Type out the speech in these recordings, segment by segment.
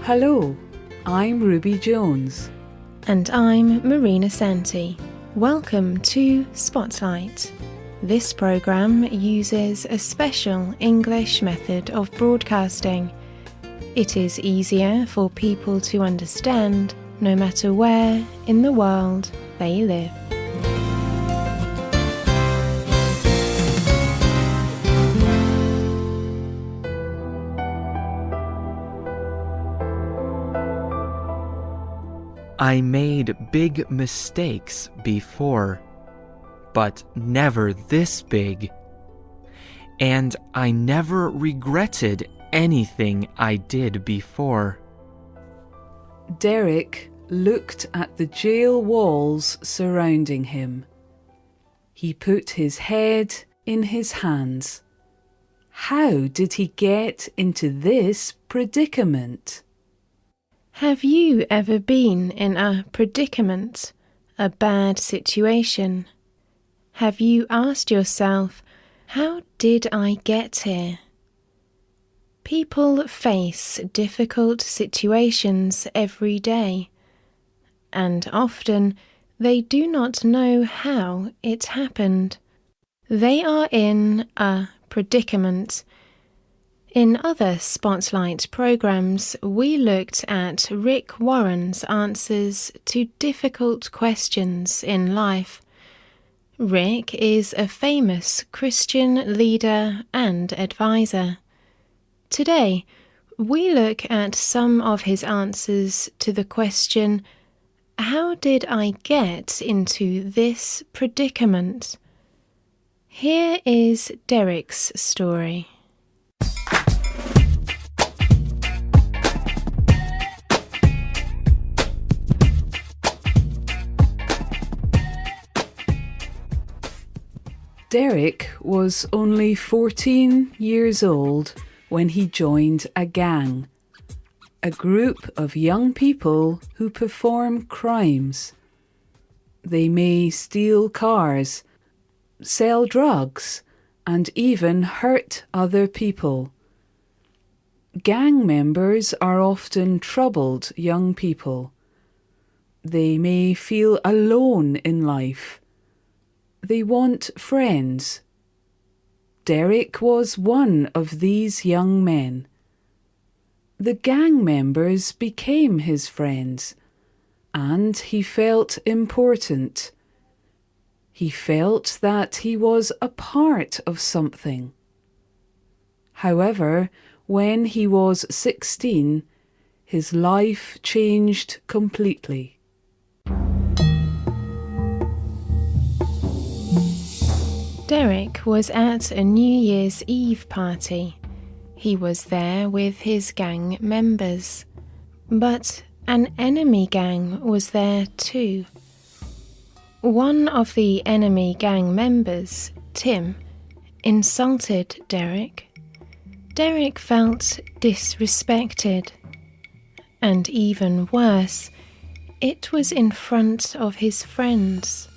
Hello, I'm Ruby Jones. And I'm Marina Santi. Welcome to Spotlight. This programme uses a special English method of broadcasting. It is easier for people to understand no matter where in the world they live. I made big mistakes before, but never this big. And I never regretted anything I did before. Derek looked at the jail walls surrounding him. He put his head in his hands. How did he get into this predicament? Have you ever been in a predicament, a bad situation? Have you asked yourself, how did I get here? People face difficult situations every day, and often they do not know how it happened. They are in a predicament. In other Spotlight programs, we looked at Rick Warren's answers to difficult questions in life. Rick is a famous Christian leader and advisor. Today, we look at some of his answers to the question, how did I get into this predicament? Here is Derek's story. Derek was only 14 years old when he joined a gang, a group of young people who perform crimes. They may steal cars, sell drugs, and even hurt other people. Gang members are often troubled young people. They may feel alone in life. They want friends. Derek was one of these young men. The gang members became his friends, and he felt important. He felt that he was a part of something. However, when he was 16, his life changed completely. Derek was at a New Year's Eve party. He was there with his gang members. But an enemy gang was there too. One of the enemy gang members, Tim, insulted Derek. Derek felt disrespected. And even worse, it was in front of his friends.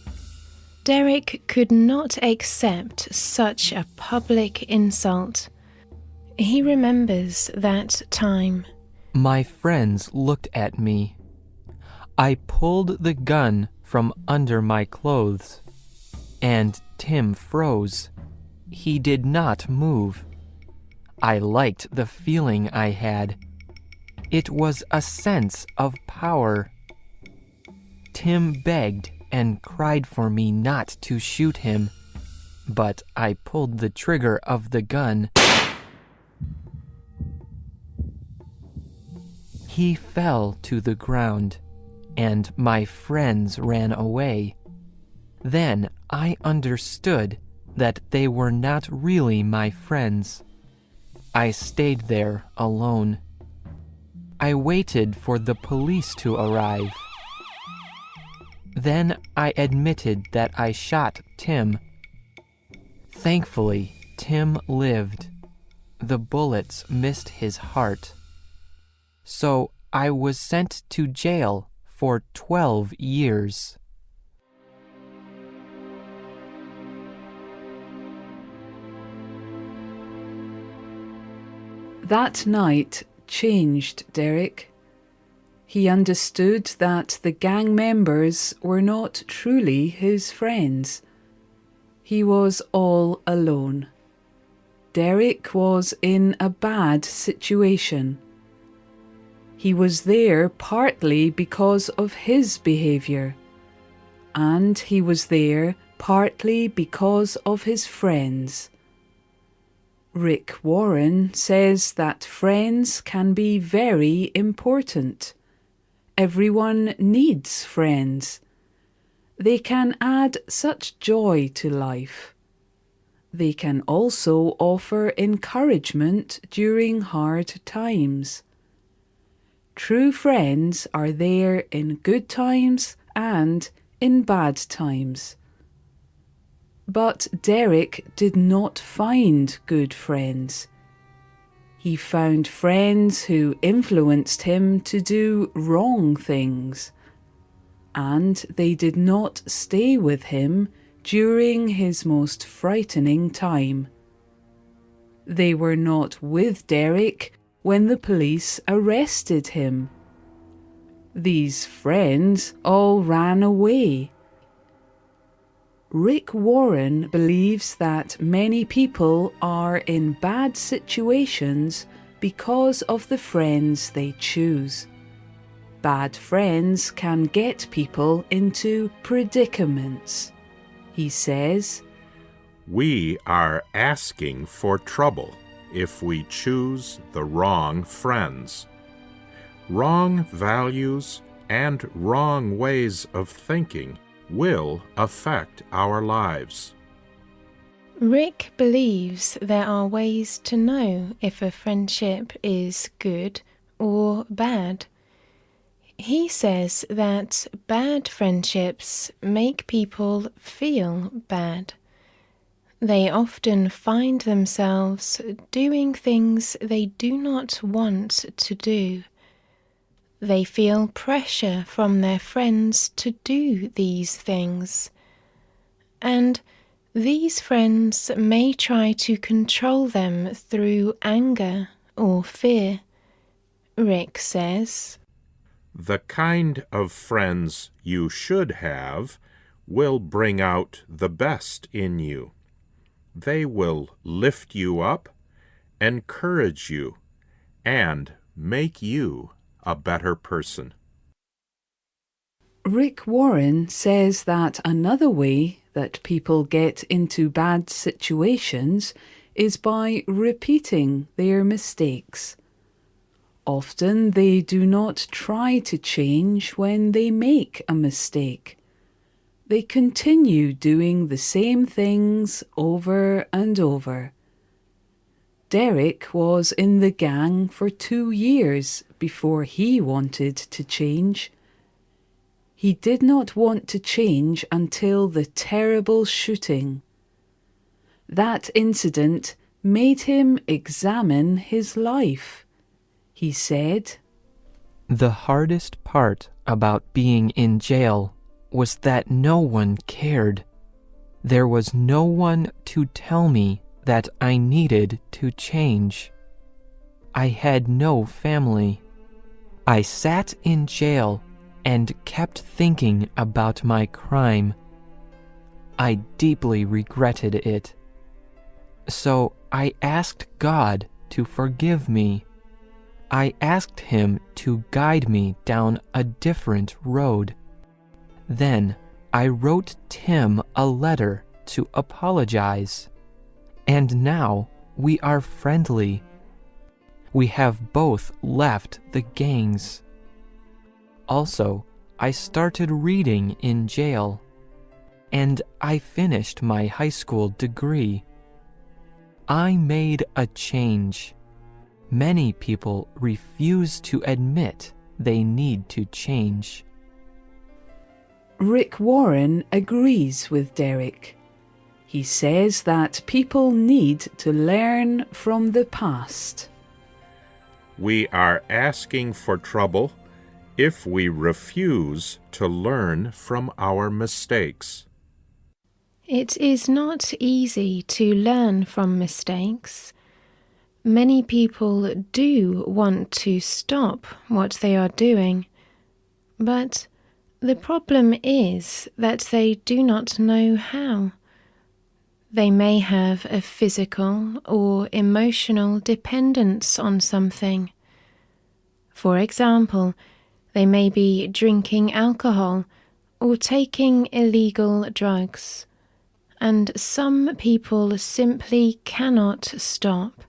Derek could not accept such a public insult. He remembers that time. My friends looked at me. I pulled the gun from under my clothes, and Tim froze. He did not move. I liked the feeling I had. It was a sense of power. Tim begged and cried for me not to shoot him, but I pulled the trigger of the gun. He fell to the ground, and my friends ran away. Then I understood that they were not really my friends. I stayed there alone. I waited for the police to arrive. Then I admitted that I shot Tim. Thankfully, Tim lived. The bullets missed his heart. So I was sent to jail for 12 years. That night changed Derek. He understood that the gang members were not truly his friends. He was all alone. Derek was in a bad situation. He was there partly because of his behaviour, and he was there partly because of his friends. Rick Warren says that friends can be very important. Everyone needs friends. They can add such joy to life. They can also offer encouragement during hard times. True friends are there in good times and in bad times. But Derek did not find good friends. He found friends who influenced him to do wrong things, and they did not stay with him during his most frightening time. They were not with Derek when the police arrested him. These friends all ran away. Rick Warren believes that many people are in bad situations because of the friends they choose. Bad friends can get people into predicaments. He says, "We are asking for trouble if we choose the wrong friends. Wrong values and wrong ways of thinking will affect our lives." Rick believes there are ways to know if a friendship is good or bad. He says that bad friendships make people feel bad. They often find themselves doing things they do not want to do. They feel pressure from their friends to do these things. And these friends may try to control them through anger or fear. Rick says, "The kind of friends you should have will bring out the best in you. They will lift you up, encourage you, and make you a better person." Rick Warren says that another way that people get into bad situations is by repeating their mistakes. Often they do not try to change when they make a mistake. They continue doing the same things over and over. Derek was in the gang for 2 years before he wanted to change. He did not want to change until the terrible shooting. That incident made him examine his life. He said, The hardest part about being in jail was that no one cared. There was no one to tell me that I needed to change. I had no family. I sat in jail and kept thinking about my crime. I deeply regretted it. So I asked God to forgive me. I asked Him to guide me down a different road. Then I wrote Tim a letter to apologize. And now we are friendly. We have both left the gangs. Also, I started reading in jail, and I finished my high school degree. I made a change. Many people refuse to admit they need to change. Rick Warren agrees with Derek. He says that people need to learn from the past. We are asking for trouble if we refuse to learn from our mistakes. It is not easy to learn from mistakes. Many people do want to stop what they are doing, But the problem is that they do not know how. They may have a physical or emotional dependence on something. For example, they may be drinking alcohol or taking illegal drugs, and some people simply cannot stop.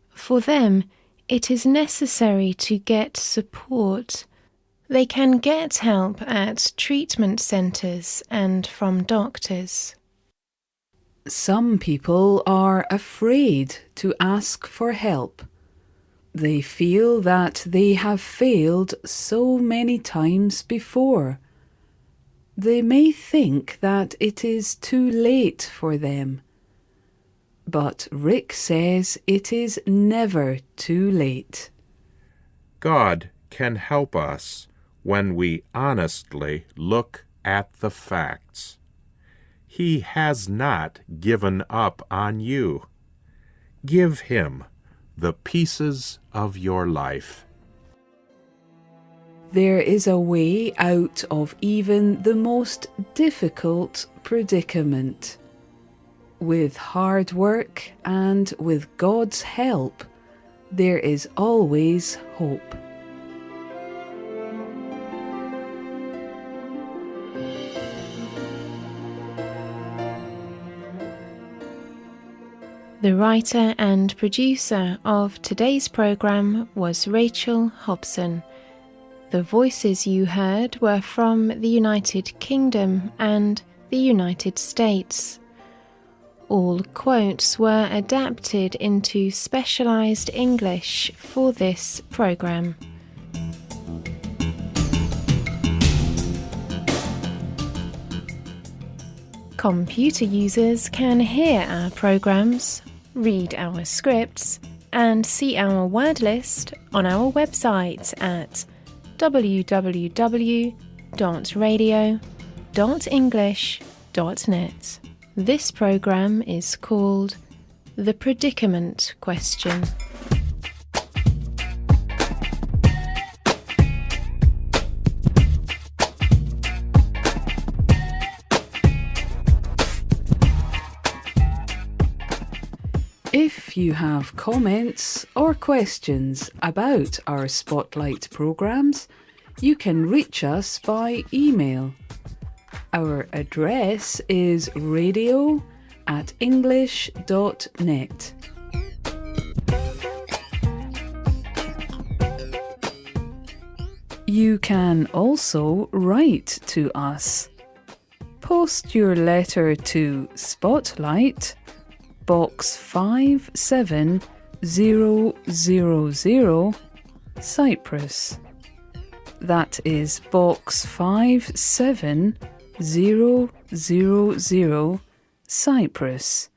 For them, it is necessary to get support. They can get help at treatment centres and from doctors. Some people are afraid to ask for help. They feel that they have failed so many times before. They may think that it is too late for them. But Rick says it is never too late. God can help us when we honestly look at the facts. He has not given up on you. Give Him the pieces of your life. There is a way out of even the most difficult predicament. With hard work and with God's help, there is always hope. The writer and producer of today's programme was Rachel Hobson. The voices you heard were from the United Kingdom and the United States. All quotes were adapted into specialised English for this programme. Computer users can hear our programmes, read our scripts, and see our word list on our website at www.radio.english.net. This programme is called The Predicament Question. If you have comments or questions about our Spotlight programmes, you can reach us by email. Our address is radio@english.net. You can also write to us. Post your letter to Spotlight, Box 57000, Cyprus. That is Box 57000, Cyprus.